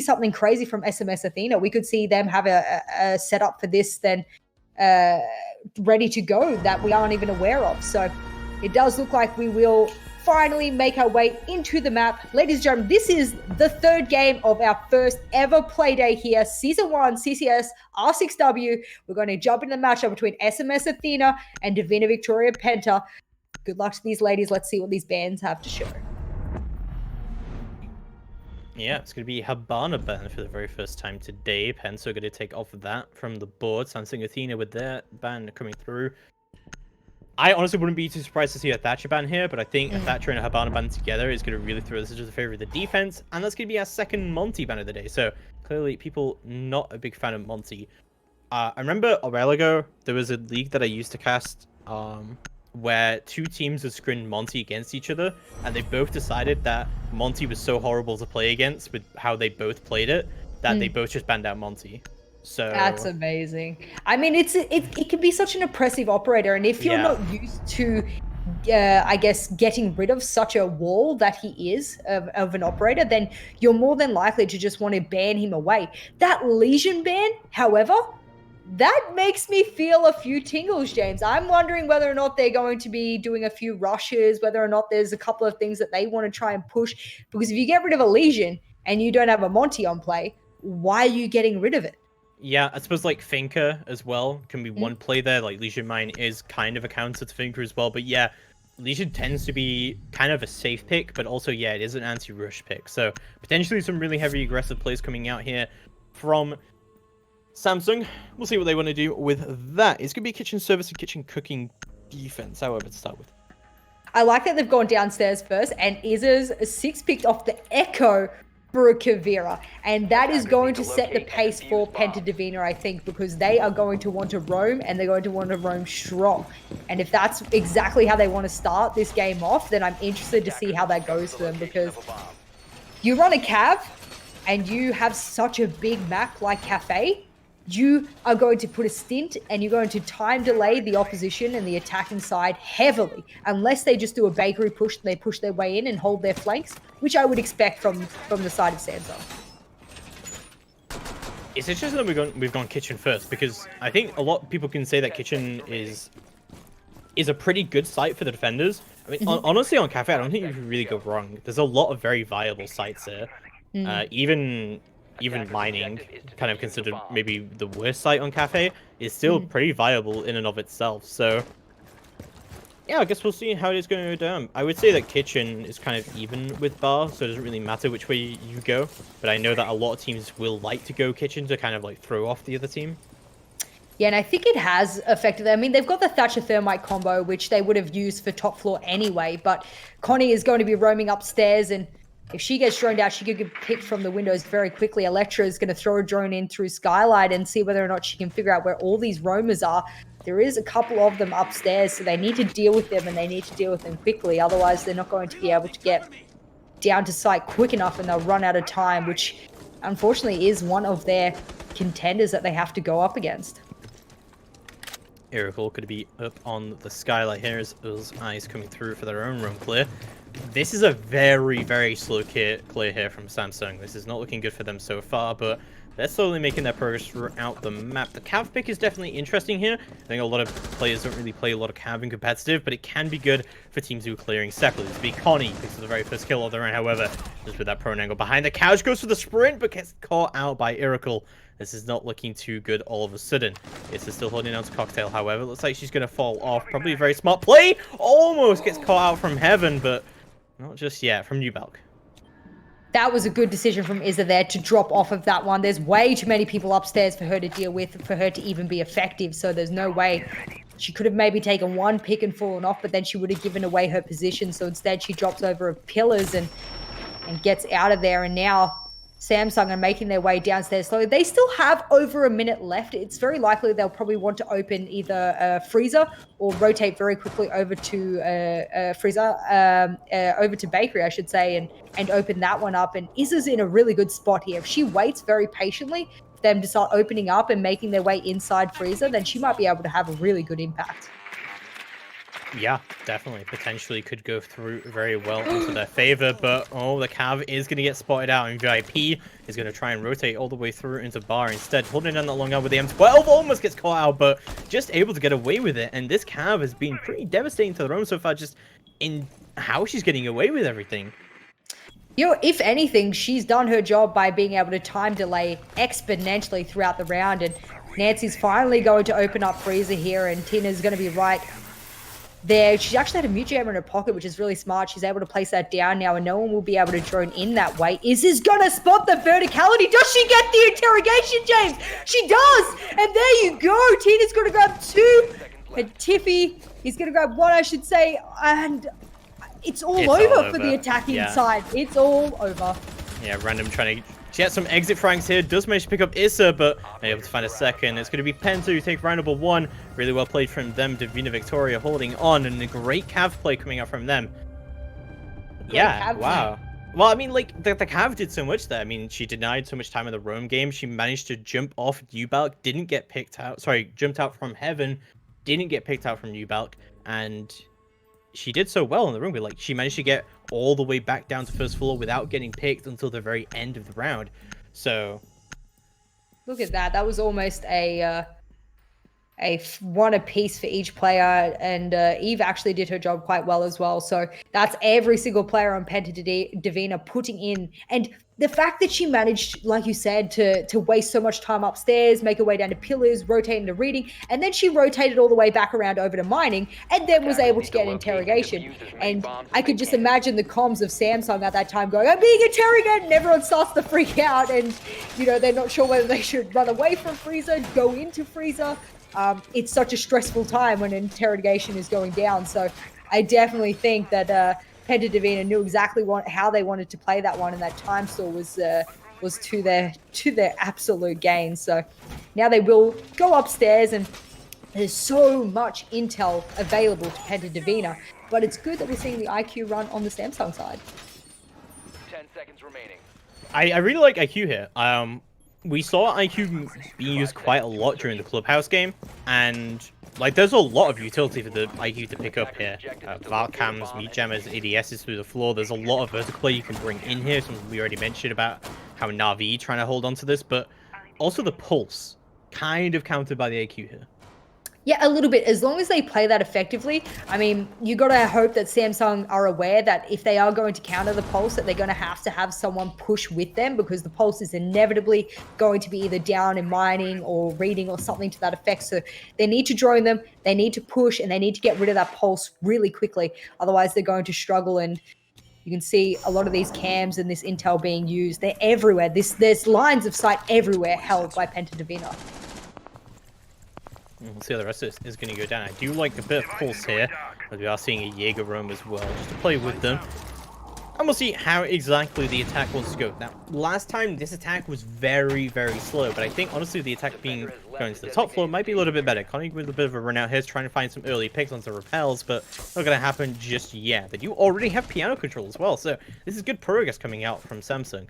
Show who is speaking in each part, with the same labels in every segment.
Speaker 1: something crazy from SMS Athena. We could see them have a setup for this then ready to go that we aren't even aware of. So it does look like we will finally make our way into the map. Ladies and gentlemen, this is the third game of our first ever play day here. Season 1, CCS, R6W. We're going to jump into the matchup between SMS Athena and Divina Victoria Penta. Good luck to these ladies. Let's see what these bands have to show.
Speaker 2: Yeah, it's going to be Habana ban for the very first time today. Penta are going to take off of that from the board. Samsung Athena with their ban coming through. I honestly wouldn't be too surprised to see a Thatcher ban here, but I think a Thatcher and a Habana ban together is going to really throw this into the favor of the defense, and that's going to be our second Monty ban of the day. So clearly, people not a big fan of Monty. I remember a while ago there was a league that I used to cast, where two teams had scrimmed Monty against each other, and they both decided that Monty was so horrible to play against with how they both played it that they both just banned out Monty. So
Speaker 1: that's amazing. I mean, it can be such an oppressive operator, and if you're not used to, I guess, getting rid of such a wall that he is of an operator, then you're more than likely to just want to ban him away. That Legion ban, however, that makes me feel a few tingles, James. I'm wondering whether or not they're going to be doing a few rushes, whether or not there's a couple of things that they want to try and push. Because if you get rid of a Legion and you don't have a Monty on play, why are you getting rid of it?
Speaker 2: Yeah, I suppose like Finker as well can be one play there. Like Legion Mine is kind of a counter to Finker as well. But yeah, Legion tends to be kind of a safe pick, but also, yeah, it is an anti-rush pick. So potentially some really heavy aggressive plays coming out here from Samsung. We'll see what they want to do with that. It's going to be kitchen service and kitchen cooking defense, however, to start with.
Speaker 1: I like that they've gone downstairs first, and Izza's 6 picked off the Echo for a Kavira, and that is going to set the pace for Penta Divina, I think, because they are going to want to roam, and they're going to want to roam strong. And if that's exactly how they want to start this game off, then I'm interested to see how that goes for them, because you run a Cav and you have such a big map like Cafe, you are going to put a stint and you're going to time delay the opposition and the attacking side heavily, unless they just do a bakery push and they push their way in and hold their flanks, which I would expect from the side of Samsung.
Speaker 2: It's interesting that we've gone kitchen first, because I think a lot of people can say that kitchen is a pretty good site for the defenders. I mean, honestly, on Cafe, I don't think you can really go wrong. There's a lot of very viable sites there. Even mining, kind of considered maybe the worst site on Cafe, is still pretty viable in and of itself. So yeah, I guess we'll see how it is going to go down. I would say that kitchen is kind of even with bar, so it doesn't really matter which way you go. But I know that a lot of teams will like to go kitchen to kind of like throw off the other team.
Speaker 1: Yeah, and I think it has affected them. I mean, they've got the Thatcher Thermite combo, which they would have used for top floor anyway, but Connie is going to be roaming upstairs, and if she gets droned out, she could get picked from the windows very quickly. Electra is going to throw a drone in through Skylight and see whether or not she can figure out where all these roamers are. There is a couple of them upstairs, so they need to deal with them, and they need to deal with them quickly. Otherwise, they're not going to be able to get down to site quick enough, and they'll run out of time, which unfortunately is one of their contenders that they have to go up against.
Speaker 2: Miracle could be up on the Skylight here as those eyes coming through for their own roam clear. This is a very, very slow clear here from Samsung. This is not looking good for them so far, but they're slowly making their progress throughout the map. The Cav pick is definitely interesting here. I think a lot of players don't really play a lot of Cav in competitive, but it can be good for teams who are clearing separately. This be Connie picks up the very first kill of the round, however, just with that prone angle behind the couch, goes for the sprint, but gets caught out by Miracle. This is not looking too good all of a sudden. This is still holding on to Cocktail, however. Looks like she's going to fall off. Probably a very smart play. Almost gets caught out from Heaven, but not just yet from Newbalk.
Speaker 1: That was a good decision from Izza there to drop off of that one. There's way too many people upstairs for her to deal with, for her to even be effective, so there's no way. She could have maybe taken one pick and fallen off, but then she would have given away her position, so instead she drops over her pillars and gets out of there, and now Samsung are making their way downstairs slowly. They still have over a minute left. It's very likely they'll probably want to open either a freezer or rotate very quickly over to freezer, over to bakery, I should say, and open that one up. And Izza's in a really good spot here. If she waits very patiently for them to start opening up and making their way inside freezer, then she might be able to have a really good impact.
Speaker 2: Yeah, definitely. Potentially could go through very well into their favor, but oh, the Cav is going to get spotted out, and VIP is going to try and rotate all the way through into Bar instead, holding down that long out with the M12, almost gets caught out, but just able to get away with it, and this Cav has been pretty devastating to the roam so far, just in how she's getting away with everything.
Speaker 1: You know, if anything, she's done her job by being able to time delay exponentially throughout the round, and Nancy's finally going to open up Freezer here, and Tina's going to be right there. She's actually had a mute jammer in her pocket, which is really smart. She's able to place that down now, and no one will be able to drone in that way. Is this gonna spot the verticality? Does she get the interrogation, James? She does! And there you go! Tina's gonna grab 2, and Tiffy is gonna grab 1, I should say, and it's all over for the attacking side. It's all over.
Speaker 2: Yeah, Random trying to get some exit franks here. Does manage to pick up Issa, but able to find a second. It's going to be Penta who take round number 1. Really well played from them. Divina Victoria holding on, and a great Cav play coming out from them. Yeah, wow. Well, I mean, like, the Cav did so much there. I mean, she denied so much time in the roam game. She managed to jump off Nubalk, didn't get picked out. Sorry, jumped out from Heaven, didn't get picked out from Nubalk, and she did so well in the room. Like, she managed to get all the way back down to first floor without getting picked until the very end of the round. So
Speaker 1: look at that. That was almost a one apiece for each player, and Eve actually did her job quite well as well. So that's every single player on Penta Divina putting in, and the fact that she managed, like you said, to waste so much time upstairs, make her way down to pillars, rotate into reading, and then she rotated all the way back around over to mining, and then was able to get interrogation. And I could just imagine the comms of Samsung at that time going, "I'm being interrogated," and everyone starts to freak out, and you know, they're not sure whether they should run away from Freezer, go into Freezer. It's such a stressful time when an interrogation is going down. So I definitely think that Penta Divina knew exactly how they wanted to play that one, and that time stall was to their absolute gain. So now they will go upstairs, and there's so much intel available to Penta Divina, but it's good that we're seeing the IQ run on the Samsung side.
Speaker 3: 10 seconds remaining.
Speaker 2: I really like IQ here. We saw IQ being used quite a lot during the Clubhouse game, and like there's a lot of utility for the IQ to pick up here. Vault cams, meat jammers, ADSs through the floor. There's a lot of vertical play you can bring in here. Something we already mentioned about how Na'Vi trying to hold on to this, but also the pulse, kind of countered by the IQ here.
Speaker 1: Yeah, a little bit. As long as they play that effectively, I mean, you got to hope that Samsung are aware that if they are going to counter the pulse, that they're going to have someone push with them, because the pulse is inevitably going to be either down in mining or reading or something to that effect. So they need to drone them, they need to push, and they need to get rid of that pulse really quickly. Otherwise, they're going to struggle. And you can see a lot of these cams and this intel being used. They're everywhere. There's lines of sight everywhere held by Penta Divina.
Speaker 2: We'll see how the rest of this is going to go down. I do like a bit of pulse here, as we are seeing a Jaeger roam as well, just to play with them. And we'll see how exactly the attack wants to go. Now, last time this attack was very, very slow, but I think honestly the attack going to the top floor might be a little bit better. Connie with a bit of a run out here, trying to find some early picks onto repels, but not going to happen just yet. They do already have piano control as well, so this is good progress coming out from Samsung.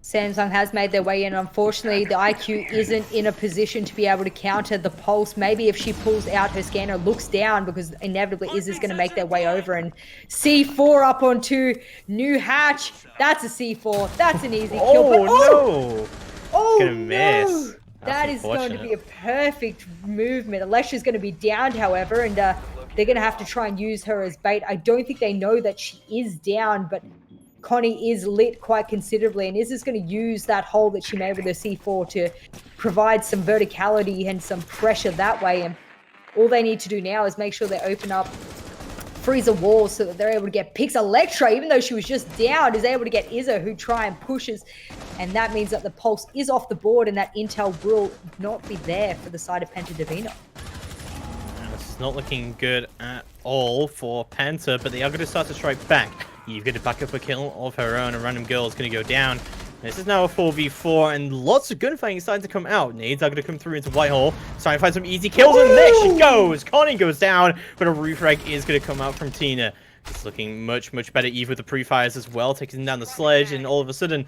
Speaker 1: Samsung has made their way in. Unfortunately, the IQ isn't in a position to be able to counter the pulse. Maybe if she pulls out her scanner, looks down, because inevitably is going to make their way over. And C4 up onto New Hatch. That's a C4. That's an easy kill. But,
Speaker 2: no!
Speaker 1: Oh,
Speaker 2: gonna miss.
Speaker 1: That is going to be a perfect movement. Alesha's going to be downed, however, and they're going to have to try and use her as bait. I don't think they know that she is down, but Connie is lit quite considerably, and is just going to use that hole that she made with her C4 to provide some verticality and some pressure that way. And all they need to do now is make sure they open up freezer walls so that they're able to get picks. Electra, even though she was just down, is able to get Izza, who try and pushes, and that means that the pulse is off the board, and that intel will not be there for the side of Penta Divina.
Speaker 2: This is not looking good at all for Penta, but they are going to start to strike back. You've got to back up a kill of her own, and Random Girl is going to go down. This is now a 4v4, and lots of gunfighting starting to come out. Nades are going to come through into Whitehall, starting to find some easy kills, and there she goes! Connie goes down, but a refrag is going to come out from Tina. It's looking much, much better. Eve with the pre-fires as well, taking down the sledge, and all of a sudden,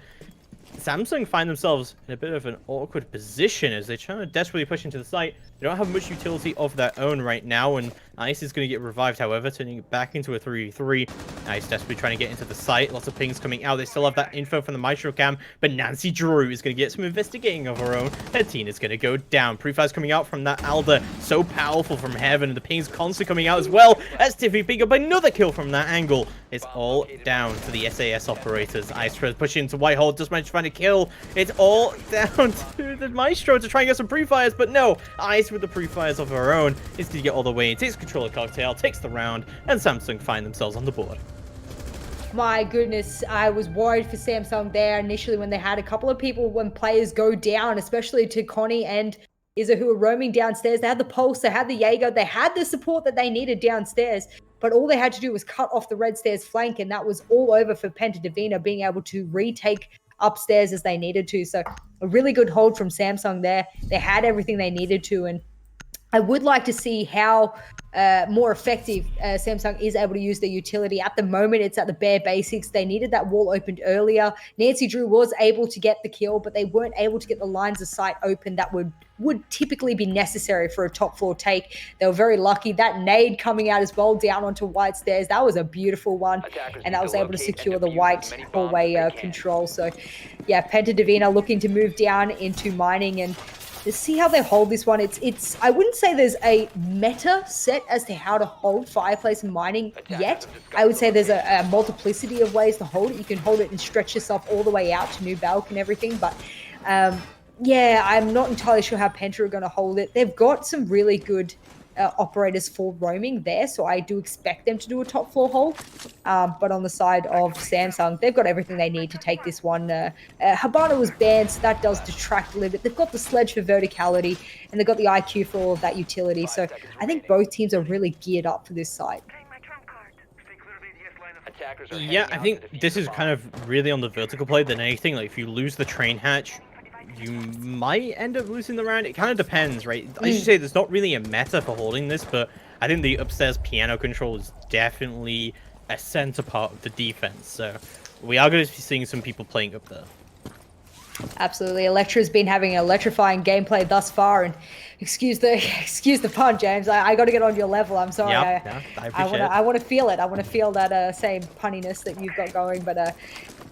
Speaker 2: Samsung find themselves in a bit of an awkward position as they try to desperately push into the site. They don't have much utility of their own right now, and Ice is going to get revived, however, turning it back into a 3v3. Ice desperately trying to get into the site. Lots of pings coming out. They still have that info from the Maestro cam, but Nancy Drew is going to get some investigating of her own. Athena is going to go down. Pre-fire's coming out from that Alder, so powerful from heaven, and the pings constantly coming out as well. As Tiffy pick up another kill from that angle. It's all down to the SAS operators. Ice tries to push into Whitehall, just managed to find a kill. It's all down to the Maestro to try and get some pre-fires, but no. Ice with the pre-fires of her own is going to get all the way in, takes control of Cocktail, takes the round, and Samsung find themselves on the board.
Speaker 1: My goodness, I was worried for Samsung there initially when they had a couple of people, when players go down, especially to Connie and Izza, who were roaming downstairs. They had the Pulse, they had the Jaeger, they had the support that they needed downstairs, but all they had to do was cut off the red stairs flank, and that was all over for Penta Divina being able to retake upstairs as they needed to. So a really good hold from Samsung there. They had everything they needed to, and I would like to see how more effective Samsung is able to use their utility. At the moment, it's at the bare basics. They needed that wall opened earlier. Nancy Drew was able to get the kill, but they weren't able to get the lines of sight open that would typically be necessary for a top floor take. They were very lucky. That nade coming out as well down onto white stairs, that was a beautiful one, and that was able to secure the white hallway control. So yeah, Penta Divina looking to move down into mining, and to see how they hold this one. It's I wouldn't say there's a meta set as to how to hold Fireplace and Mining yet. I would say there's a multiplicity of ways to hold it. You can hold it and stretch yourself all the way out to New Balk and everything, but yeah, I'm not entirely sure how Penta are going to hold it. They've got some really good operators for roaming there, so I do expect them to do a top floor hold. But on the side of Samsung, they've got everything they need to take this one. Habana was banned, so that does detract a little bit. They've got the sledge for verticality, and they've got the IQ for all of that utility. So I think both teams are really geared up for this site.
Speaker 2: Yeah, I think this is kind of really on the vertical play than anything. Like, if you lose the train hatch, you might end up losing the round. It kind of depends, right? I should say there's not really a meta for holding this, but I think the upstairs piano control is definitely a center part of the defense. So we are going to be seeing some people playing up there.
Speaker 1: Absolutely. Electra's been having electrifying gameplay thus far, and excuse the pun, James. I got to get on your level. I'm sorry.
Speaker 2: Yeah, I appreciate it.
Speaker 1: I want to feel it. I want to feel that same punniness that you've got going, but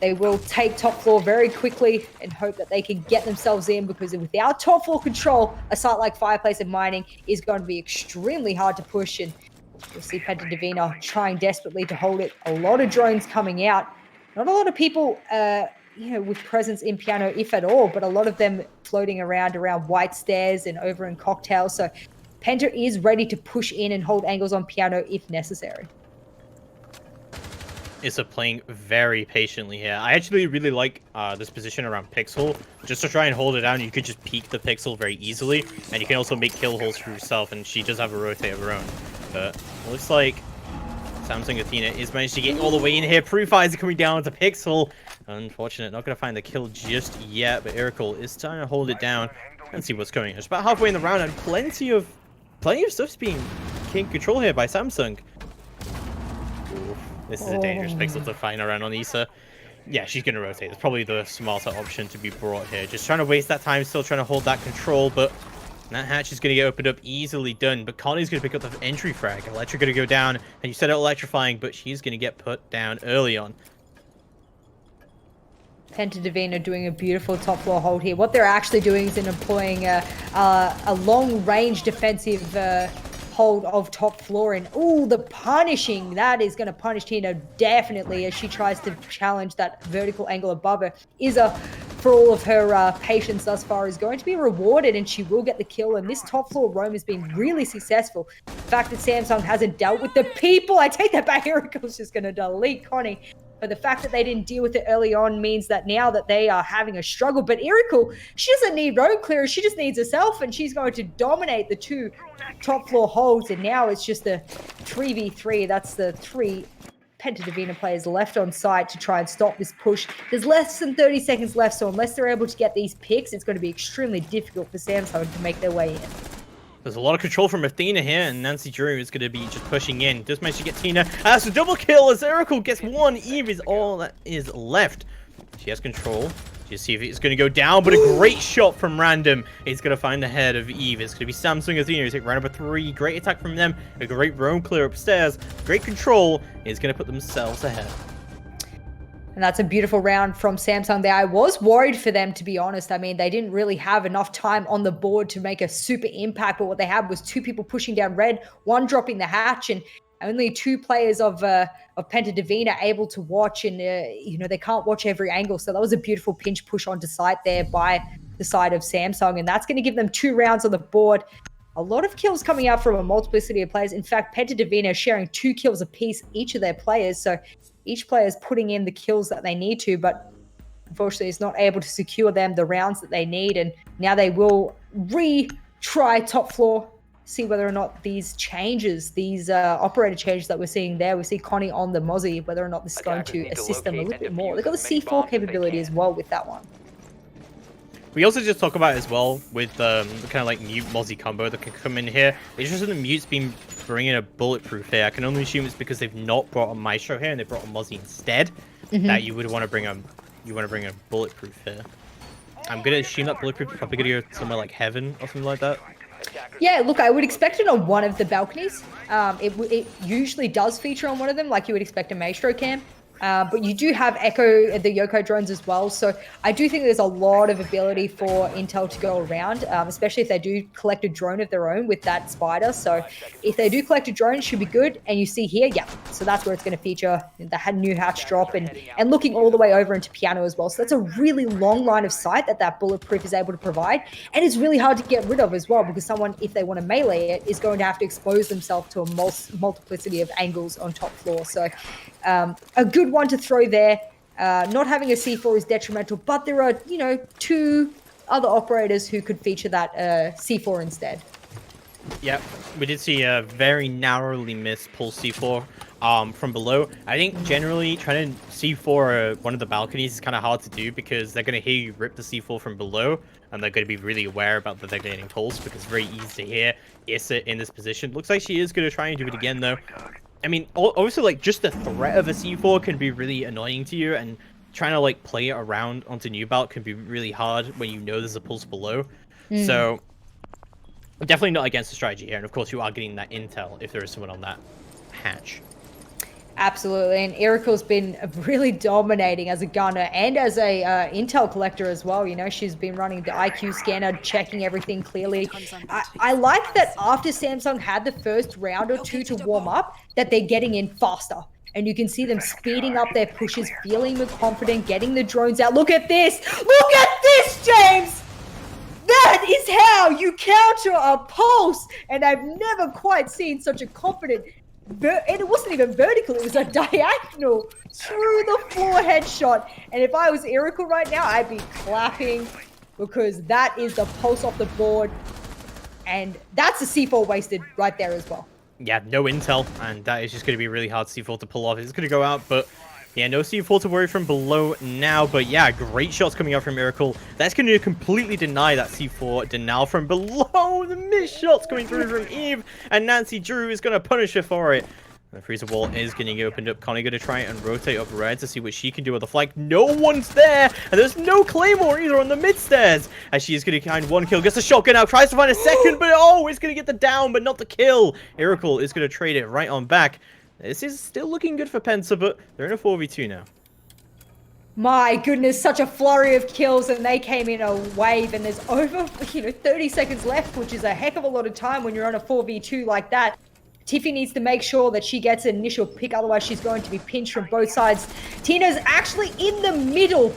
Speaker 1: they will take top floor very quickly and hope that they can get themselves in, because without top floor control, a site like Fireplace and Mining is going to be extremely hard to push, and you'll see Penta Divina trying desperately to hold it. A lot of drones coming out. Not a lot of people with presence in piano, if at all, but a lot of them floating around white stairs and over in Cocktail. So Penta is ready to push in and hold angles on piano if necessary.
Speaker 2: Issa playing very patiently here. I actually really like this position around Pixel. Just to try and hold it down, you could just peek the Pixel very easily, and you can also make kill holes for yourself, and she does have a rotate of her own. But it looks like Samsung Athena is managed to get all the way in here. Pre-fires are coming down to Pixel. Unfortunate, not going to find the kill just yet, but Iracle is trying to hold it down and see what's going on. It's about halfway in the round, and plenty of stuff's being in control here by Samsung. Ooh, this is a dangerous Pixel to find around on Issa. Yeah, she's going to rotate. It's probably the smarter option to be brought here. Just trying to waste that time, still trying to hold that control, but that hatch is going to get opened up, easily done. But Connie's going to pick up the entry frag. Electra going to go down, and you said it electrifying, but she's going to get put down early on.
Speaker 1: Penta Divina doing a beautiful top floor hold here. What they're actually doing is employing a long-range defensive hold of top floor, and the punishing, that is going to punish Tina definitely as she tries to challenge that vertical angle above her. Izza, for all of her patience thus far, is going to be rewarded, and she will get the kill, and this top floor roam has been really successful. The fact that Samsung hasn't dealt with the people, I take that back, Eric's just going to delete Connie. But the fact that they didn't deal with it early on means that now that they are having a struggle. But Iracle, she doesn't need road clearers. She just needs herself, and she's going to dominate the two top floor holds. And now it's just a 3v3. That's the 3 Penta Divina players left on site to try and stop this push. There's less than 30 seconds left, so unless they're able to get these picks, it's going to be extremely difficult for Samsung to make their way in.
Speaker 2: There's a lot of control from Athena here, and Nancy Drew is going to be just pushing in. Just managed to get Tina. That's a double kill as Iracle gets one. Eve is all that is left. She has control. She Just see if it's going to go down, but a great shot from Random. It's going to find the head of Eve. It's going to be Samsung Athena. Take round number 3. Great attack from them. A great roam clear upstairs. Great control. It's going to put themselves ahead.
Speaker 1: And that's a beautiful round from Samsung there. I was worried for them, to be honest. I mean, they didn't really have enough time on the board to make a super impact, but what they had was 2 people pushing down red, 1 dropping the hatch, and only 2 players of Penta Divina able to watch, and they can't watch every angle. So that was a beautiful pinch push onto site there by the side of Samsung, and that's going to give them 2 rounds on the board. A lot of kills coming out from a multiplicity of players. In fact, Penta Divina sharing 2 kills apiece, each of their players. So each player is putting in the kills that they need to, but unfortunately is not able to secure them the rounds that they need. And now they will retry top floor, see whether or not these changes, these operator changes that we're seeing there, we see Connie on the Mozzie, whether or not this is going to assist them a little bit more. They've got the C4 capability as well with that one.
Speaker 2: We also just talk about it as well with the kind of like mute Mozzie combo that can come in here. It's just that the mute's been bringing a bulletproof here. I can only assume it's because they've not brought a Maestro here and they brought a Mozzie instead. That you would want to bring a bulletproof here. I'm gonna assume that bulletproof is probably gonna go somewhere like Heaven or something like that.
Speaker 1: Yeah, look, I would expect it on one of the balconies. It usually does feature on one of them, like you would expect a Maestro cam. But you do have Echo, the Yoko drones as well. So I do think there's a lot of ability for Intel to go around, especially if they do collect a drone of their own with that Spider. So if they do collect a drone, it should be good. And you see here, yeah, so that's where it's going to feature the new hatch drop and looking all the way over into Piano as well. So that's a really long line of sight that bulletproof is able to provide. And it's really hard to get rid of as well, because someone, if they want to melee it, is going to have to expose themselves to a multiplicity of angles on top floor. So a good one to throw there. Not having a C4 is detrimental, but there are, 2 other operators who could feature that C4 instead.
Speaker 2: Yep, we did see a very narrowly missed pulse C4 from below. I think generally trying to C4 one of the balconies is kind of hard to do because they're going to hear you rip the C4 from below, and they're going to be really aware about that they're getting pulse because it's very easy to hear Issa in this position. Looks like she is going to try and do it again though. I mean, also, like, just the threat of a C4 can be really annoying to you, and trying to, like, play it around onto New Belt can be really hard when you know there's a pulse below. So, definitely not against the strategy here, and of course you are getting that intel if there is someone on that hatch. Absolutely, and Erical's been really dominating as a gunner and as a intel collector as well. She's been running the IQ scanner, checking everything clearly. I like that after Samsung had the first round or 2 to warm up, that they're getting in faster. And you can see them speeding up their pushes, feeling the confident, getting the drones out. Look at this! Look at this, James! That is how you counter a pulse! And I've never quite seen such a confident... and it wasn't even vertical, it was a diagonal through the floor headshot. And if I was Erical right now, I'd be clapping, because that is the pulse off the board. And that's a C4 wasted right there as well. Yeah, no intel, and that is just going to be really hard C4 to pull off. It's going to go out, but yeah, no C4 to worry from below now. But yeah, great shots coming out from Miracle. That's going to completely deny that C4 denial from below. The missed shots coming through from Eve, and Nancy Drew is going to punish her for it. The freezer wall is getting opened up. Connie going to try and rotate up red to see what she can do with the flank. No one's there, and there's no Claymore either on the mid stairs. As she is going to find 1 kill, gets a shotgun out, tries to find a second, but oh, it's going to get the down, but not the kill. Miracle is going to trade it right on back. This is still looking good for Penta, but they're in a 4v2 now. My goodness, such a flurry of kills, and they came in a wave, and there's over 30 seconds left, which is a heck of a lot of time when you're on a 4v2 like that. Tiffy needs to make sure that she gets an initial pick, otherwise she's going to be pinched from both sides. Tina's actually in the middle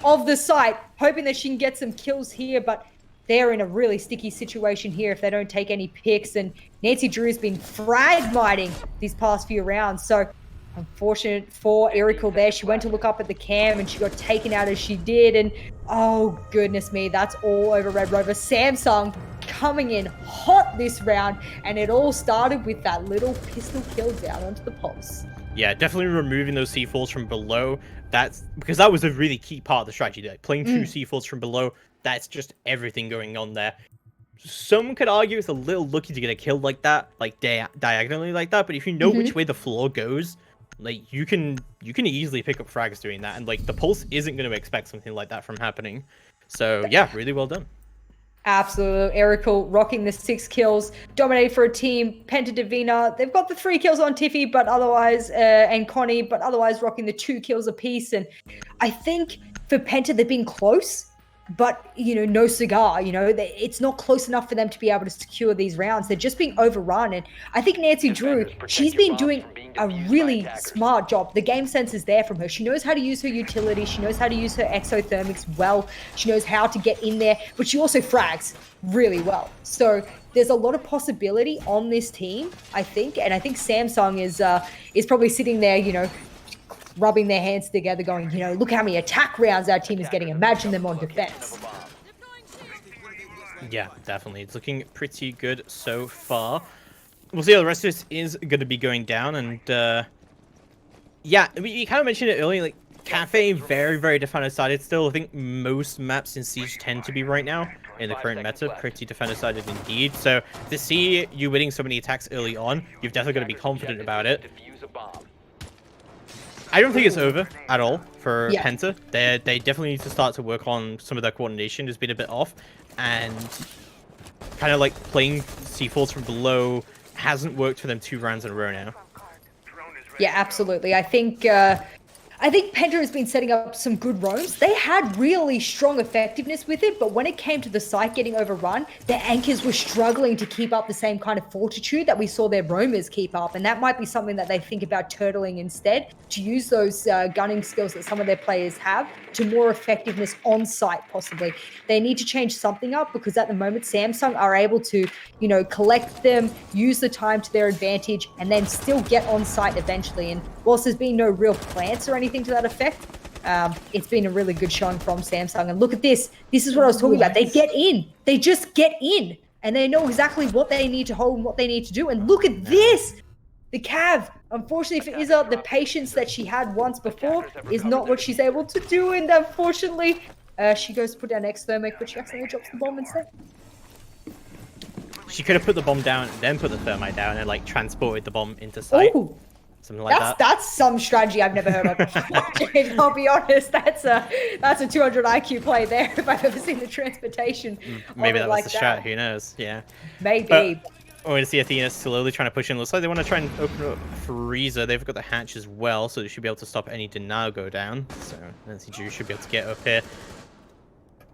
Speaker 2: of the site, hoping that she can get some kills here, but they're in a really sticky situation here if they don't take any picks. And Nancy Drew's been fragmiting these past few rounds, so unfortunate for Erical there. She went to look up at the cam and she got taken out as she did, and oh goodness me, that's all over Red Rover. Samsung coming in hot this round, and it all started with that little pistol kill down onto the pulse. Yeah, definitely removing those C4s from below. That's because that was a really key part of the strategy there. Playing 2 C4s from below, that's just everything going on there. Some could argue it's a little lucky to get a kill like that, like diagonally like that, but if you know which way the floor goes, Like you can easily pick up frags doing that, and like the Pulse isn't going to expect something like that from happening. So yeah, really well done.
Speaker 1: Absolutely. Erical rocking the 6 kills, dominating for a team. Penta Divina, they've got the 3 kills on Tiffy, but otherwise, and Connie, but otherwise rocking the 2 kills apiece. And I think for Penta, they've been close, but, you know, no cigar. You know, it's not close enough for them to be able to secure these rounds. They're just being overrun. And I think Nancy Drew, she's been doing a really smart job. The game sense is there from her. She knows how to use her utility. She knows how to use her exothermics well. She knows how to get in there, but she also frags really well. So there's a lot of possibility on this team, I think. And I think Samsung is probably sitting there, you know, rubbing their hands together going, you know, look how many attack rounds our team is getting. Imagine them on defense.
Speaker 2: Yeah, definitely. It's looking pretty good so far. We'll see how the rest of this is going to be going down. And yeah, you kind of mentioned it earlier, like Cafe, very, very defender-sided still. I think most maps in Siege tend to be right now in the current meta, pretty defender-sided indeed. So to see you winning so many attacks early on, you've definitely got to be confident about it. I don't think it's over at all for Penta. They definitely need to start to work on some of their coordination. Has been a bit off, and kind of like playing C4s from below hasn't worked for them 2 rounds in a row now.
Speaker 1: Yeah, absolutely. I think Penta has been setting up some good roams. They had really strong effectiveness with it, but when it came to the site getting overrun, their anchors were struggling to keep up the same kind of fortitude that we saw their roamers keep up. And that might be something that they think about turtling instead, to use those gunning skills that some of their players have to more effectiveness on site, possibly. They need to change something up, because at the moment, Samsung are able to, you know, collect them, use the time to their advantage, and then still get on site eventually. And whilst there's been no real plants or anything to that effect, it's been a really good showing from Samsung. And look at this. This is what I was talking about. They get in. They just get in. And they know exactly what they need to hold and what they need to do. And look at this. The Cav, unfortunately for Izza, the patience that she had once before is not what she's able to do. And unfortunately, she goes to put down X-Thermic, but she accidentally drops the bomb instead.
Speaker 2: She could have put the bomb down and then put the thermite down and like transported the bomb into sight.
Speaker 1: Ooh.
Speaker 2: Something like that.
Speaker 1: That's some strategy I've never heard of. I'll be honest, that's a 200 IQ play there if I've ever seen the transportation.
Speaker 2: Maybe that was the strat, who knows? Yeah.
Speaker 1: Maybe.
Speaker 2: But we're going to see Athena slowly trying to push in. Looks like they want to try and open up Freezer. They've got the hatch as well, so they should be able to stop any denial go down. So Nancy Drew should be able to get up here.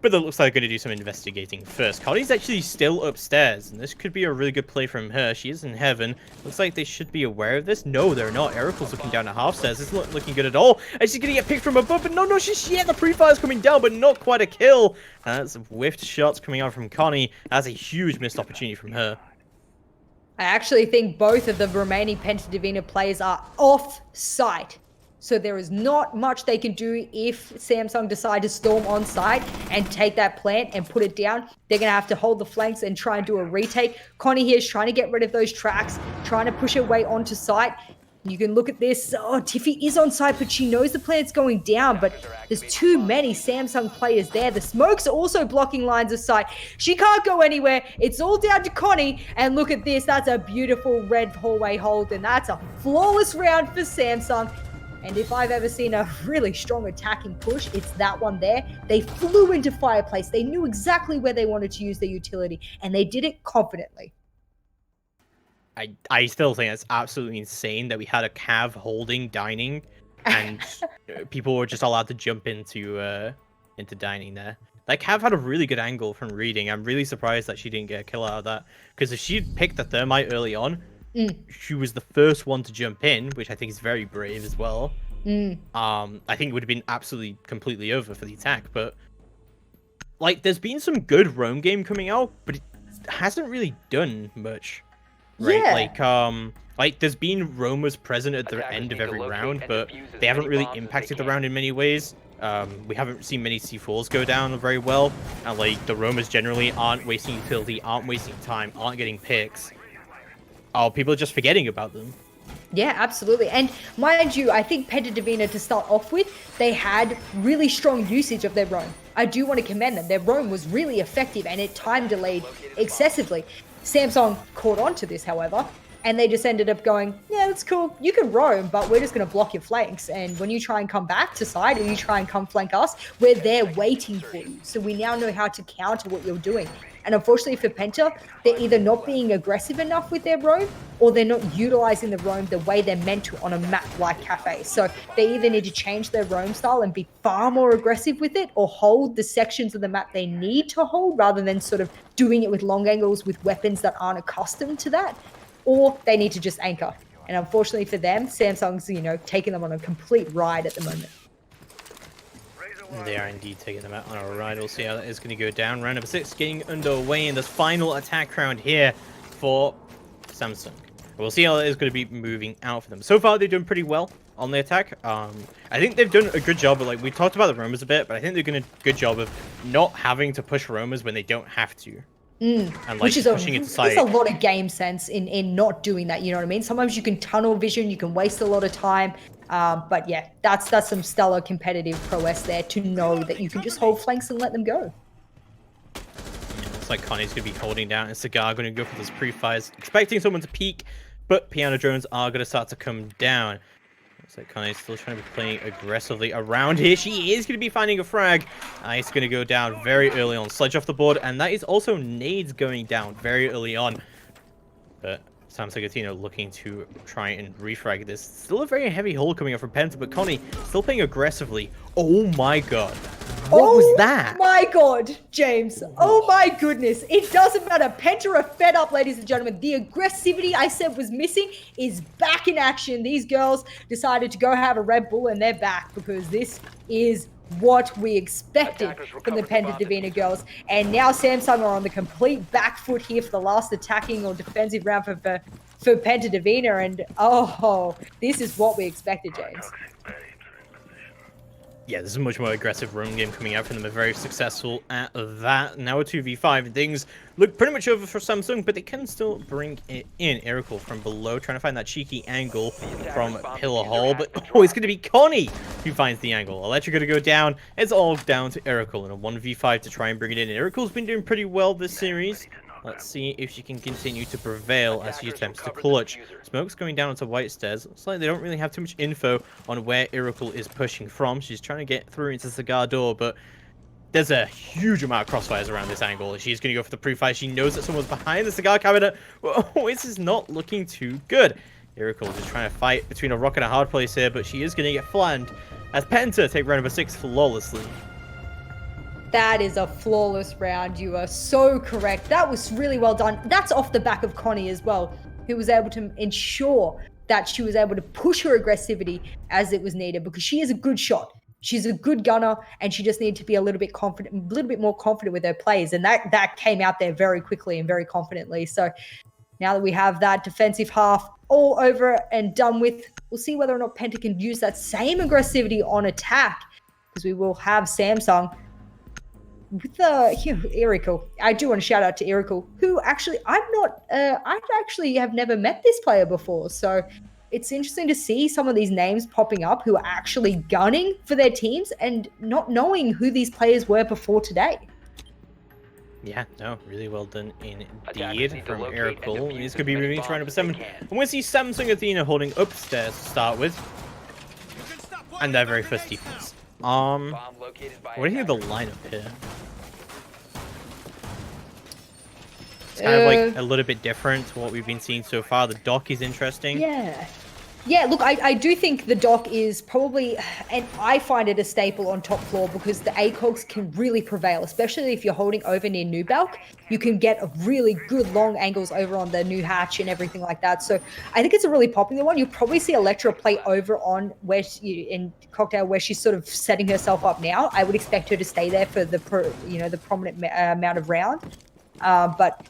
Speaker 2: But it looks like they're going to do some investigating first. Connie's actually still upstairs, and this could be a really good play from her. She is in heaven. Looks like they should be aware of this. No, they're not. Erical's looking down at half stairs. It's not looking good at all. And she's going to get picked from above, but no, yeah, the pre-fire's coming down, but not quite a kill. And that's whiffed shots coming out from Connie. That's a huge missed opportunity from her.
Speaker 1: I actually think both of the remaining Penta Divina players are off-site. So there is not much they can do if Samsung decide to storm on site and take that plant and put it down. They're going to have to hold the flanks and try and do a retake. Connie here is trying to get rid of those tracks, trying to push her way onto site. You can look at this. Oh, Tiffy is on site, but she knows the plant's going down, but there's too many Samsung players there. The smokes are also blocking lines of sight. She can't go anywhere. It's all down to Connie. And look at this. That's a beautiful red hallway hold, and that's a flawless round for Samsung. And if I've ever seen a really strong attacking push, it's that one there. They flew into Fireplace. They knew exactly where they wanted to use their utility, and they did it confidently.
Speaker 2: I still think it's absolutely insane that we had a Cav holding dining, and people were just allowed to jump into dining there. Like, Cav had a really good angle from reading. I'm really surprised that she didn't get a kill out of that, because if she'd picked the thermite early on, she was the first one to jump in, which I think is very brave as well. I think it would have been absolutely completely over for the attack, but like, there's been some good roam game coming out, but it hasn't really done much, right?
Speaker 1: Yeah.
Speaker 2: Like there's been roamers present at the end of every round, but they haven't really impacted the round in many ways. We haven't seen many C4s go down very well, and like the roamers generally aren't wasting utility, aren't wasting time, aren't getting picks. Oh, people are just forgetting about them.
Speaker 1: Yeah, absolutely. And mind you, I think Penta Divina, to start off with, they had really strong usage of their roam. I do want to commend them. Their roam was really effective, and it time delayed excessively. Samsung caught on to this, however, And they just ended up going, yeah, that's cool. You can roam, but we're just going to block your flanks. And when you try and come back to side or you try and come flank us, we're there waiting for you. So we now know how to counter what you're doing. And unfortunately for Penta, they're either not being aggressive enough with their roam or they're not utilizing the roam the way they're meant to on a map like Cafe. So they either need to change their roam style and be far more aggressive with it or hold the sections of the map they need to hold rather than sort of doing it with long angles with weapons that aren't accustomed to that. Or they need to just anchor. And unfortunately for them, Samsung's, taking them on a complete ride at the moment.
Speaker 2: They are indeed taking them out on a ride. We'll see how that is going to go down. Round number 6 getting underway in this final attack round here for Samsung. We'll see how that is going to be moving out for them. So far, they're doing pretty well on the attack. I think they've done a good job of, like, we talked about the roamers a bit, but I think they're doing a good job of not having to push roamers when they don't have to. And like
Speaker 1: Which is
Speaker 2: pushing it to side.
Speaker 1: There's a lot of game sense in not doing that, you know what I mean? Sometimes you can tunnel vision, you can waste a lot of time. But yeah, that's some stellar competitive prowess there to know that you can just hold flanks and let them go.
Speaker 2: It's like Connie's going to be holding down and Cigar going to go for those pre-fires, expecting someone to peek, but piano drones are going to start to come down. Looks like Connie's still trying to be playing aggressively around here. She is going to be finding a frag. It's going to go down very early on. Sledge off the board, and that is also nades going down very early on. But Samsung Athena looking to try and refrag this. Still a very heavy hold coming up from Penta, but Connie still playing aggressively. Oh my god. What was that?
Speaker 1: Oh my god, James. Oh my goodness. It doesn't matter. Penta are fed up, ladies and gentlemen. The aggressivity I said was missing is back in action. These girls decided to go have a Red Bull and they're back because this is what we expected from the Penta Divina girls. And now Samsung are on the complete back foot here for the last attacking or defensive round for Penta Divina. And oh, this is what we expected, James.
Speaker 2: Yeah, this is a much more aggressive roam game coming out from them. They're very successful at that. Now a 2v5. Things look pretty much over for Samsung, but they can still bring it in. Erical from below, trying to find that cheeky angle from Pillar Hall. But oh, it's going to be Connie who finds the angle. Electric going to go down. It's all down to Erical in a 1v5 to try and bring it in. Erical's been doing pretty well this series. Let's see if she can continue to prevail as she attempts to clutch. Smoke's going down onto White Stairs. Looks like they don't really have too much info on where Iracle is pushing from. She's trying to get through into the Cigar door, but there's a huge amount of crossfires around this angle. She's going to go for the pre-fire. She knows that someone's behind the Cigar cabinet. Oh, this is not looking too good. Iracle is trying to fight between a rock and a hard place here, but she is going to get flattened as Penta take round number 6 flawlessly.
Speaker 1: That is a flawless round. You are so correct. That was really well done. That's off the back of Connie as well, who was able to ensure that she was able to push her aggressivity as it was needed because she is a good shot. She's a good gunner and she just needed to be a little bit confident, a little bit more confident with her plays. And that came out there very quickly and very confidently. So now that we have that defensive half all over and done with, we'll see whether or not Penta can use that same aggressivity on attack because we will have Samsung with Iracle. I do want to shout out to Iracle, who actually I actually have never met this player before. So it's interesting to see some of these names popping up who are actually gunning for their teams and not knowing who these players were before today.
Speaker 2: Yeah, no, really well done indeed from Iracle. He's going to be moving to round number 7. And we see Samsung Athena holding upstairs to start with. And their very first defense. What do you think of the lineup here? It's kind of like a little bit different to what we've been seeing so far. The dock is interesting.
Speaker 1: Yeah, look, I do think the dock is probably, and I find it a staple on top floor because the ACOGs can really prevail, especially if you're holding over near New Balk. You can get a really good long angles over on the new hatch and everything like that. So I think it's a really popular one. You'll probably see Electra play over on where in Cocktail where she's sort of setting herself up now. I would expect her to stay there for the prominent amount of round. But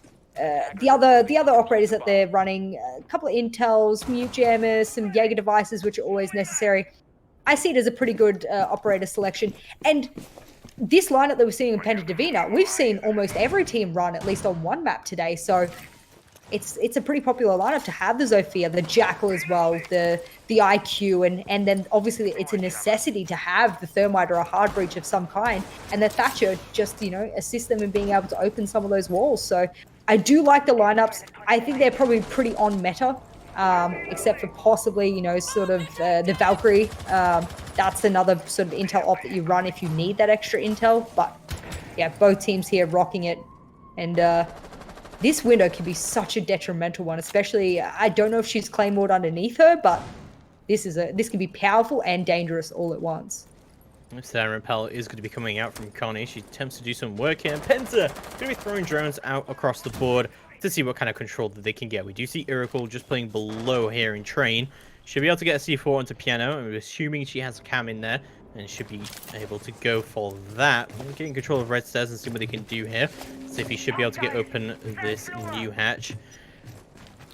Speaker 1: the other operators that they're running, a couple of intels, mute jammers, some Jaeger devices, which are always necessary. I see it as a pretty good operator selection. And this lineup that we're seeing in Penta Divina, we've seen almost every team run at least on one map today. So it's a pretty popular lineup to have the Zofia, the Jackal as well, the IQ, and then obviously it's a necessity to have the Thermite or a hard breach of some kind. And the Thatcher just, assist them in being able to open some of those walls. So I do like the lineups. I think they're probably pretty on meta, except for possibly, you know, sort of the Valkyrie. That's another sort of intel op that you run if you need that extra intel. But yeah, both teams here rocking it. And this window can be such a detrimental one, especially, I don't know if she's Claymored underneath her, but this can be powerful and dangerous all at once.
Speaker 2: Sarah Repel is going to be coming out from Connie. She attempts to do some work here. Penta going to be throwing drones out across the board to see what kind of control that they can get. We do see Iracle just playing below here in train. Should be able to get a C4 onto Piano. I'm assuming she has a cam in there and should be able to go for that. We're getting control of red stairs and see what they can do here. See if he should be able to get open this new hatch.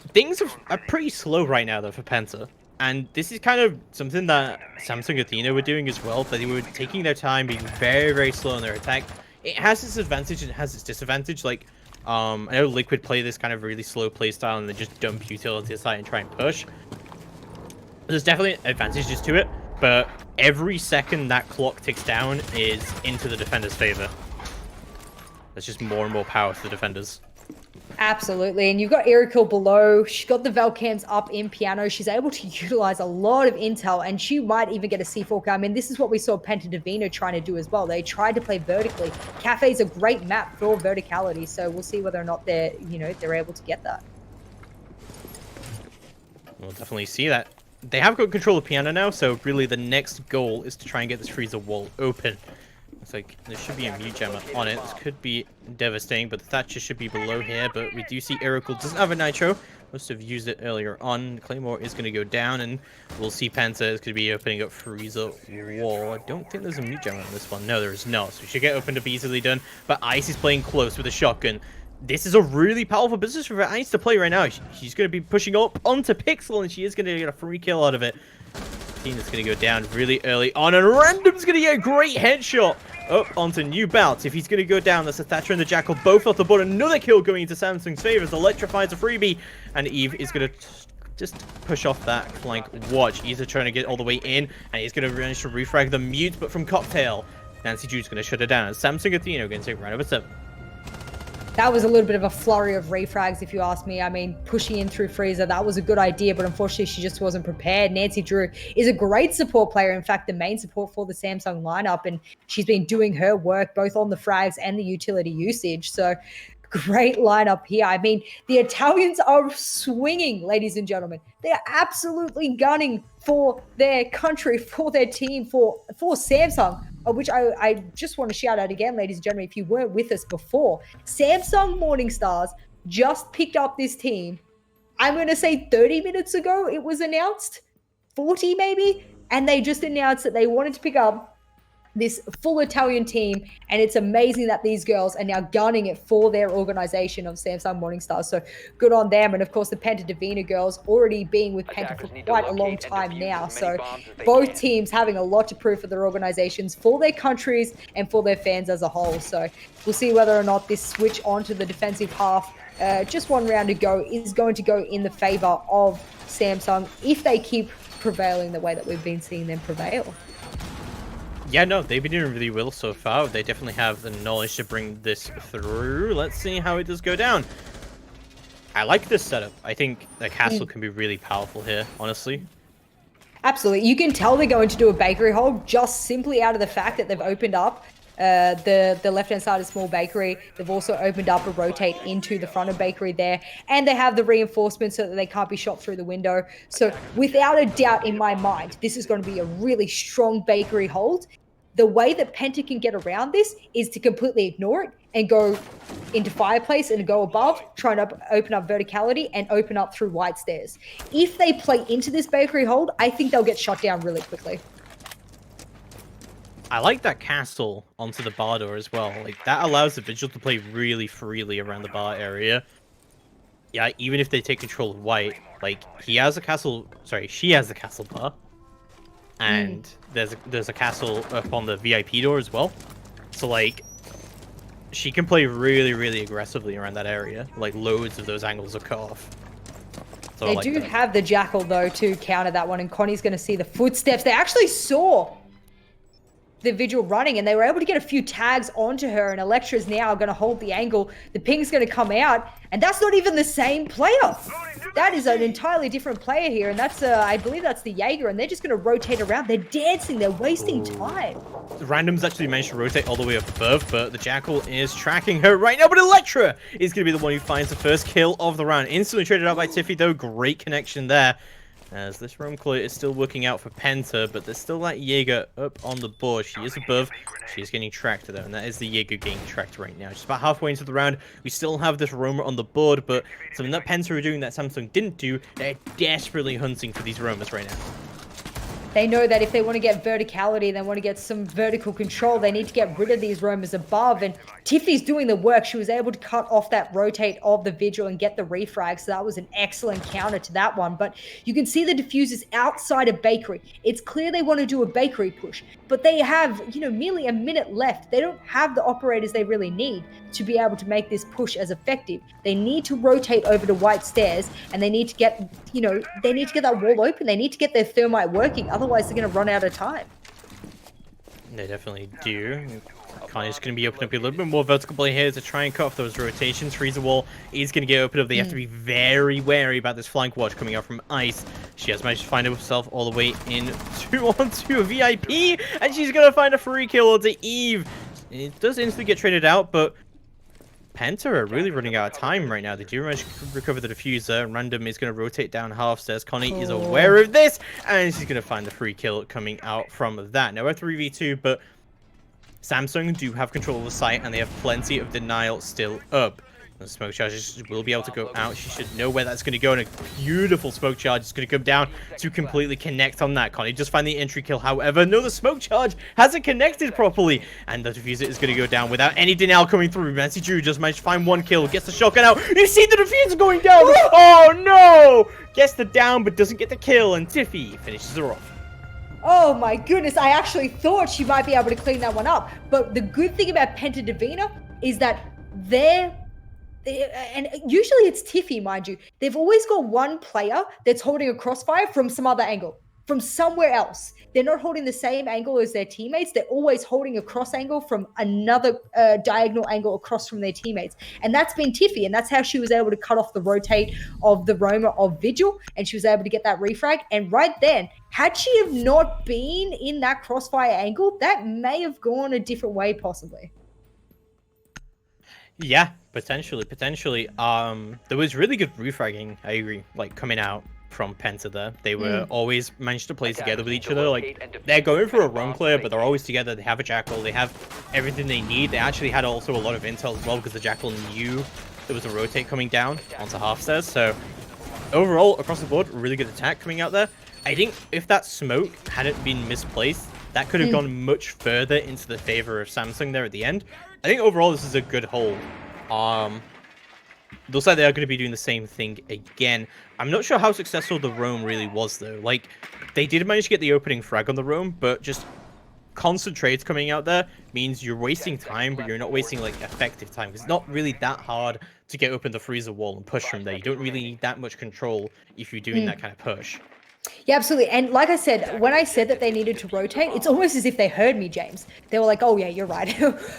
Speaker 2: Things are pretty slow right now though for Penta. And this is kind of something that Samsung Athena were doing as well. They were taking their time, being very, very slow in their attack. It has its advantage and it has its disadvantage. Like, I know Liquid play this kind of really slow play style and they just dump utility aside and try and push. There's definitely advantages to it, but every second that clock ticks down is into the defender's favor. There's just more and more power to the defenders.
Speaker 1: Absolutely, and you've got Iracle below. She's got the Valcams up in Piano. She's able to utilize a lot of intel, and she might even get a C4 I mean, this is what we saw Penta Divina trying to do as well. They tried to play vertically. Cafe's a great map for verticality, so we'll see whether or not they're able to get that.
Speaker 2: We'll definitely see that. They have got control of Piano now, so really the next goal is to try and get this freezer wall open. Looks like there should be a mute gem on it. This could be devastating, but the Thatcher should be below here. But we do see Iracle doesn't have a Nitro. Must have used it earlier on. Claymore is going to go down, and we'll see Penta is going to be opening up freezer wall. I don't think there's a mute gem on this one. No, there is not. So we should get opened up easily done. But Ice is playing close with a shotgun. This is a really powerful position for Ice to play right now. She's going to be pushing up onto Pixel, and she is going to get a free kill out of it. Tina's going to go down really early on, and Random's going to get a great headshot up onto New Bout. If he's going to go down, that's the Thatcher and the Jackal both off the board. Another kill going into Samsung's favor as Electrifies a freebie, and Eve is going to just push off that flank watch. He's trying to get all the way in, and he's going to manage to refrag the mute, but from Cocktail, Nancy Drew's going to shut it down. And Samsung Athena are going to take round number 7.
Speaker 1: That was a little bit of a flurry of refrags, if you ask me. I mean, pushing in through Freezer, that was a good idea, but unfortunately, she just wasn't prepared. Nancy Drew is a great support player. In fact, the main support for the Samsung lineup, and she's been doing her work both on the frags and the utility usage. So, great lineup here. I mean, the Italians are swinging, ladies and gentlemen. They are absolutely gunning for their country, for their team, for Samsung. Which I just want to shout out again, ladies and gentlemen, if you weren't with us before, Samsung Morningstars just picked up this team. I'm going to say 30 minutes ago it was announced, 40 maybe, and they just announced that they wanted to pick up this full Italian team, and it's amazing that these girls are now gunning it for their organization of Samsung Morningstar. So good on them. And of course, the Penta Divina girls already being with Penta for quite a long time now. So both teams having a lot to prove for their organizations, for their countries, and for their fans as a whole. So we'll see whether or not this switch onto the defensive half, just one round to go, is going to go in the favor of Samsung if they keep prevailing the way that we've been seeing them prevail.
Speaker 2: Yeah, no, they've been doing really well so far. They definitely have the knowledge to bring this through. Let's see how it does go down. I like this setup. I think the castle can be really powerful here, honestly.
Speaker 1: Absolutely. You can tell they're going to do a bakery hold just simply out of the fact that they've opened up the left-hand side of small bakery. They've also opened up a rotate into the front of bakery there, and they have the reinforcements so that they can't be shot through the window. So without a doubt in my mind, this is going to be a really strong bakery hold. The way that Penta can get around this is to completely ignore it and go into fireplace and go above, trying to open up verticality and open up through white stairs. If they play into this bakery hold, I think they'll get shot down really quickly.
Speaker 2: I like that castle onto the bar door as well. Like, that allows the Vigil to play really freely around the bar area. Yeah, even if they take control of white, like, she has the castle bar. And there's a castle up on the VIP door as well. So, like, she can play really, really aggressively around that area. Like, loads of those angles are cut off. So
Speaker 1: they do have the Jackal, though, to counter that one. And Connie's going to see the footsteps. They actually saw the Vigil running, and they were able to get a few tags onto her, and Electra's now going to hold the angle. The ping's going to come out, and that's not even the same player. That is an entirely different player here, and that's, I believe that's the Jaeger, and they're just going to rotate around. They're dancing, they're wasting time.
Speaker 2: Random's actually managed to rotate all the way up above, but the Jackal is tracking her right now, but Electra is going to be the one who finds the first kill of the round. Instantly traded out by Tiffy, though. Great connection there. As this roam clear is still working out for Penta, but there's still that Jaeger up on the board. She is above. She is getting tracked, though, and that is the Jaeger getting tracked right now. Just about halfway into the round, we still have this roamer on the board, but something that Penta are doing that Samsung didn't do, they're desperately hunting for these roamers right now.
Speaker 1: They know that if they want to get verticality, they want to get some vertical control, they need to get rid of these roamers above. And Tiffy's doing the work. She was able to cut off that rotate of the Vigil and get the refrag. So that was an excellent counter to that one. But you can see the diffusers outside of Bakery. It's clear they want to do a Bakery push, but they have, you know, merely a minute left. They don't have the operators they really need to be able to make this push as effective. They need to rotate over to White Stairs, and they need to get, you know, they need to get that wall open. They need to get their thermite working. Otherwise, they're going to run out of time.
Speaker 2: They definitely do. Connie's going to be opening up a little bit more vertical play here to try and cut off those rotations. Freezer wall is going to get opened up. They have to be very wary about this flank watch coming out from Ice. She has managed to find herself all the way in 2-on-2 VIP, and she's going to find a free kill to Eve. It does instantly get traded out, but Penta are really running out of time right now. They do manage to recover the diffuser. Random is going to rotate down half stairs. Connie is aware of this, and she's going to find the free kill coming out from that. Now we're 3v2, but Samsung do have control of the site, and they have plenty of denial still up. The smoke charges will be able to go out. She should know where that's going to go, and a beautiful smoke charge is going to come down to completely connect on that. Connie just find the entry kill. However, no, the smoke charge hasn't connected properly, and the diffuser is going to go down without any denial coming through. Nancy Drew just managed to find one kill, gets the shotgun out. You see the diffuser going down. Oh no! Gets the down, but doesn't get the kill, and Tiffy finishes her off.
Speaker 1: Oh my goodness, I actually thought she might be able to clean that one up. But the good thing about Penta Divina is that and usually it's Tiffy, mind you, they've always got one player that's holding a crossfire from some other angle, from somewhere else. They're not holding the same angle as their teammates. They're always holding a cross angle from another diagonal angle across from their teammates. And that's been Tiffy, and that's how she was able to cut off the rotate of the roamer of Vigil, and she was able to get that refrag. And right then, had she have not been in that crossfire angle, that may have gone a different way possibly.
Speaker 2: Yeah, potentially. There was really good refragging, I agree, like coming out from Penta there. They were always managed to play together with each other. Like, they're going for a run clear, but they're always together. They have a Jackal, they have everything they need. They actually had also a lot of intel as well, because the Jackal knew there was a rotate coming down onto half stairs. So overall, across the board, really good attack coming out there. I think if that smoke hadn't been misplaced, that could have gone much further into the favor of Samsung there at the end. I think overall this is a good hold. Looks like they are going to be doing the same thing again. I'm not sure how successful the roam really was, though. Like, they did manage to get the opening frag on the roam, but just constant trades coming out there means you're wasting time, but you're not wasting, like, effective time. It's not really that hard to get open the freezer wall and push from there. You don't really need that much control if you're doing that kind of push.
Speaker 1: Yeah, absolutely. And like I said, when I said that they needed to rotate, it's almost as if they heard me, James. They were like, oh yeah, you're right.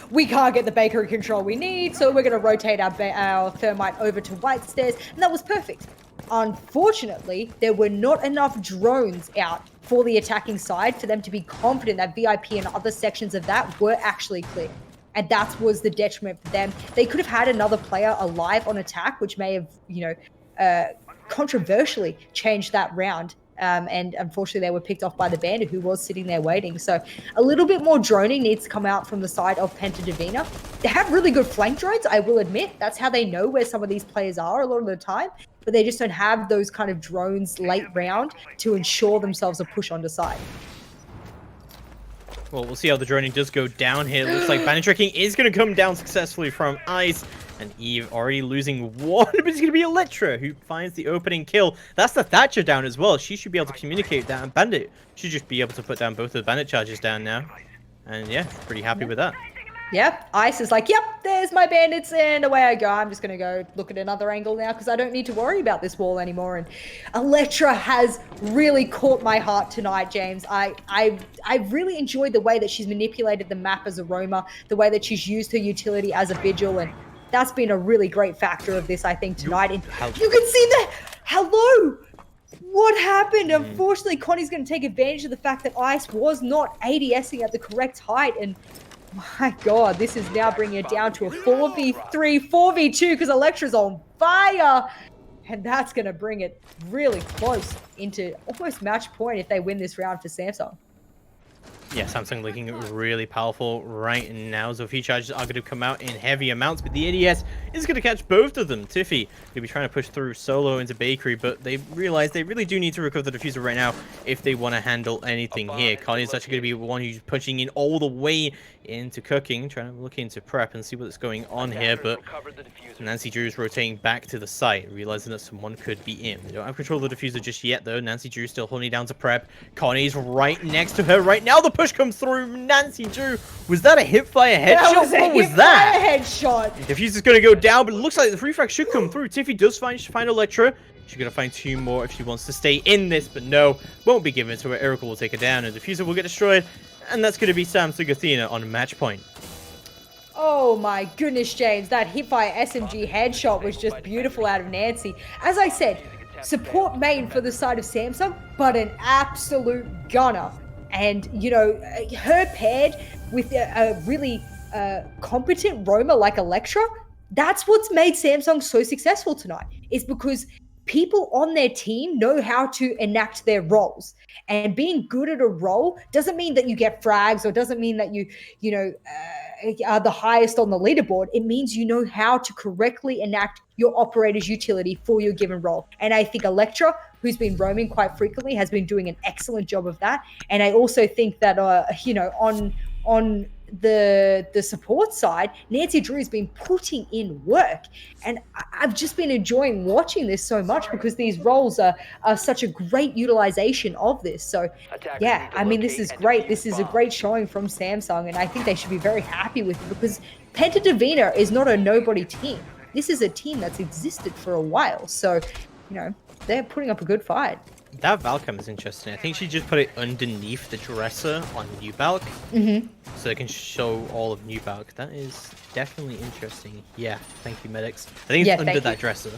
Speaker 1: We can't get the Bakery control we need, so we're going to rotate our thermite over to White Stairs. And that was perfect. Unfortunately, there were not enough drones out for the attacking side for them to be confident that VIP and other sections of that were actually clear. And that was the detriment for them. They could have had another player alive on attack, which may have, you know, controversially changed that round. And unfortunately, they were picked off by the Bandit, who was sitting there waiting. So a little bit more droning needs to come out from the side of Penta Divina. They have really good flank drones, I will admit. That's how they know where some of these players are a lot of the time. But they just don't have those kind of drones late round to ensure themselves a push onto side.
Speaker 2: Well, we'll see how the droning does go down here. Looks like bandit tracking is going to come down successfully from Ice. And Eve already losing one, but it's going to be Electra who finds the opening kill. That's the Thatcher down as well. She should be able to communicate that. And Bandit should just be able to put down both of the bandit charges down now. And yeah, pretty happy with that.
Speaker 1: Yep, Ice is like, yep, there's my bandits, and away I go. I'm just going to go look at another angle now because I don't need to worry about this wall anymore. And Electra has really caught my heart tonight, James. I really enjoyed the way that she's manipulated the map as a roamer, the way that she's used her utility as a vigil, and that's been a really great factor of this, I think, tonight. And you can see that. Hello. What happened? Unfortunately, Connie's going to take advantage of the fact that Ice was not ADSing at the correct height, and my God, this is now bringing it down to a 4v3, 4v2 because Electra's on fire. And that's going to bring it really close into almost match point if they win this round for Samsung.
Speaker 2: Yeah, Samsung looking really powerful right now. So few charges are going to come out in heavy amounts, but the ADS is going to catch both of them. Tiffy will be trying to push through solo into Bakery, but they realize they really do need to recover the diffuser right now if they want to handle anything here. Connie is actually going to be one who's pushing in all the way into Cooking, trying to look into prep and see what's going on here, but Nancy Drew is rotating back to the site, realizing that someone could be in. They don't have control of the diffuser just yet, though. Nancy Drew still holding down to prep. Connie's right next to her right now. The push comes through. Nancy Drew, was that a hipfire headshot? What was that?
Speaker 1: Headshot.
Speaker 2: Diffuser's going to go down, but it looks like the free frag should come through. Tiffy does find Electra. She's going to find two more if she wants to stay in this, but no, won't be given to her. Erica will take her down, and Diffuser will get destroyed, and that's going to be Samsung Athena on match point.
Speaker 1: Oh my goodness, James. That hipfire SMG headshot was just beautiful out of Nancy. As I said, support main for the side of Samsung, but an absolute gunner. And, you know, her paired with a really competent roamer like Electra, that's what's made Samsung so successful tonight. Is because people on their team know how to enact their roles. And being good at a role doesn't mean that you get frags or doesn't mean that you are the highest on the leaderboard. It means you know how to correctly enact your operator's utility for your given role. And I think Electra, who's been roaming quite frequently, has been doing an excellent job of that. And I also think that, on the support side, Nancy Drew has been putting in work. And I've just been enjoying watching this so much because these roles are such a great utilization of this. So, yeah, I mean, this is great. This is a great showing from Samsung, and I think they should be very happy with it because Penta Divina is not a nobody team. This is a team that's existed for a while. So, you know, they're putting up a good fight.
Speaker 2: That Valcam is interesting. I think she just put it underneath the dresser on New Balk, so it can show all of New Balk. That is definitely interesting. Yeah, thank you, medics. I think it's under that dresser.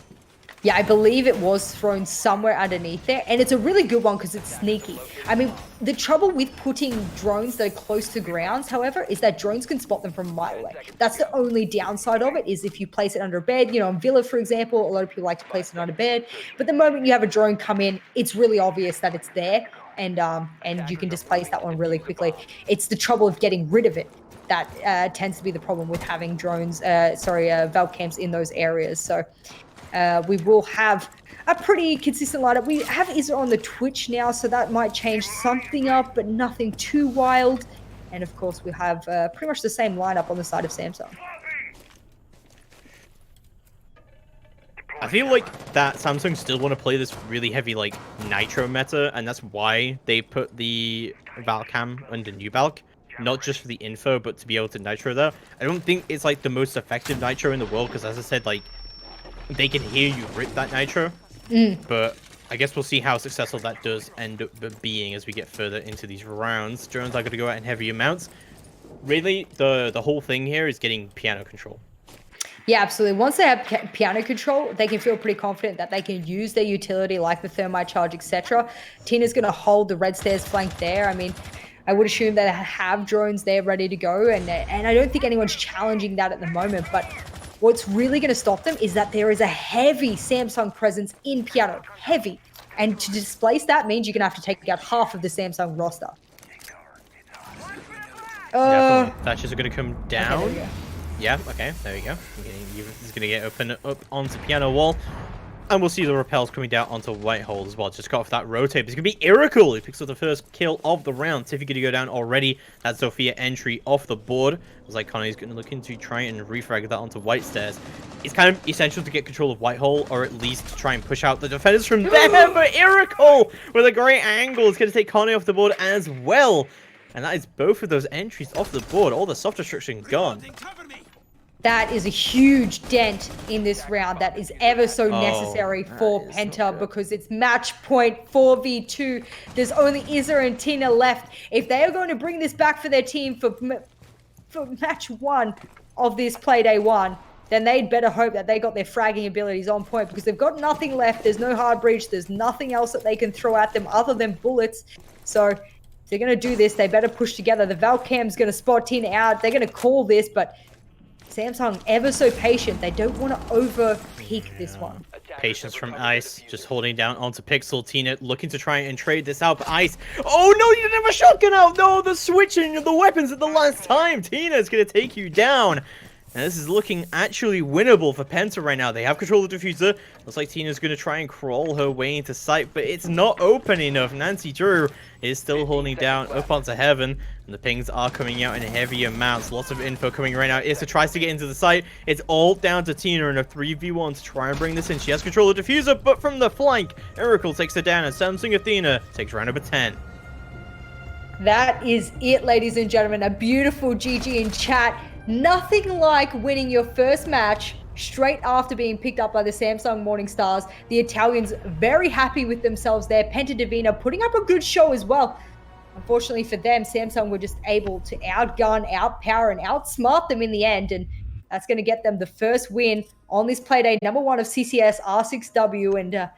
Speaker 1: Yeah, I believe it was thrown somewhere underneath there, and it's a really good one because it's sneaky. I mean, the trouble with putting drones that are close to grounds, however, is that drones can spot them from a mile away. That's the only downside of it, is if you place it under a bed. You know, in Villa, for example, a lot of people like to place it under a bed, but the moment you have a drone come in, it's really obvious that it's there, and you can displace that one really quickly. It's the trouble of getting rid of it that tends to be the problem with having drones, valve cams in those areas. So we will have a pretty consistent lineup. We have Izza on the Twitch now, so that might change something up, but nothing too wild. And of course, we have pretty much the same lineup on the side of Samsung.
Speaker 2: I feel like that Samsung still want to play this really heavy, like, Nitro meta, and that's why they put the Valcam under New Balk. Not just for the info, but to be able to Nitro there. I don't think it's, like, the most effective Nitro in the world, because as I said, like, they can hear you rip that Nitro, but I guess we'll see how successful that does end up being as we get further into these rounds. Drones are going to go out in heavy amounts. Really, the whole thing here is getting piano control.
Speaker 1: Yeah, absolutely. Once they have piano control, they can feel pretty confident that they can use their utility like the thermite charge, etc. Tina's going to hold the red stairs flank there. I mean, I would assume they have drones there ready to go, and I don't think anyone's challenging that at the moment, but what's really going to stop them is that there is a heavy Samsung presence in piano. Heavy. And to displace that means you're going to have to take out half of the Samsung roster.
Speaker 2: Thatchers are going to come down.
Speaker 1: Okay,
Speaker 2: yeah, okay, there we go. He's going to get open up onto piano wall. And we'll see the repels coming down onto Whitehole as well. Just got off that rotate. It's going to be Iracle who picks up the first kill of the round. Tiffy going to go down already. That's Sophia entry off the board. Looks like Connor's going to look into try and refrag that onto White Stairs. It's kind of essential to get control of Whitehole, or at least to try and push out the defenders from there. But Iracle with a great angle is going to take Connie off the board as well. And that is both of those entries off the board. All the soft destruction gone.
Speaker 1: That is a huge dent in this round that is ever so necessary
Speaker 2: that
Speaker 1: for
Speaker 2: is
Speaker 1: Penta
Speaker 2: not good.
Speaker 1: because it's match point 4v2. There's only Izza and Tina left. If they are going to bring this back for their team for match 1 of this play day 1, then they'd better hope that they got their fragging abilities on point because they've got nothing left. There's no hard breach. There's nothing else that they can throw at them other than bullets. So if they're going to do this, they better push together. The Valcam's going to spot Tina out. They're going to call this, but Samsung ever so patient. They don't want to over peak this one.
Speaker 2: Patience from Ice, just holding down onto Pixel. Tina looking to try and trade this out, but Ice, oh no, you didn't have a shotgun out! No, the switching of the weapons at the last time! Tina's gonna take you down! And this is looking actually winnable for Penta right now. They have control of the diffuser. Looks like Tina's going to try and crawl her way into sight, but it's not open enough. Nancy Drew is still holding down up onto Heaven, and the pings are coming out in heavy amounts. Lots of info coming right now. Issa tries to get into the site. It's all down to Tina in a 3v1 to try and bring this in. She has control of the diffuser, but from the flank, Miracle takes her down, and Samsung Athena takes round number 10.
Speaker 1: That is it, ladies and gentlemen. A beautiful GG in chat. Nothing like winning your first match straight after being picked up by the Samsung Morning Stars. The Italians very happy with themselves there. Penta Divina putting up a good show as well. Unfortunately for them, Samsung were just able to outgun, outpower, and outsmart them in the end. And that's going to get them the first win on this playday, number 1 of CCS R6W. And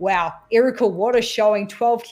Speaker 1: wow, Irical, what a showing. 12 kills.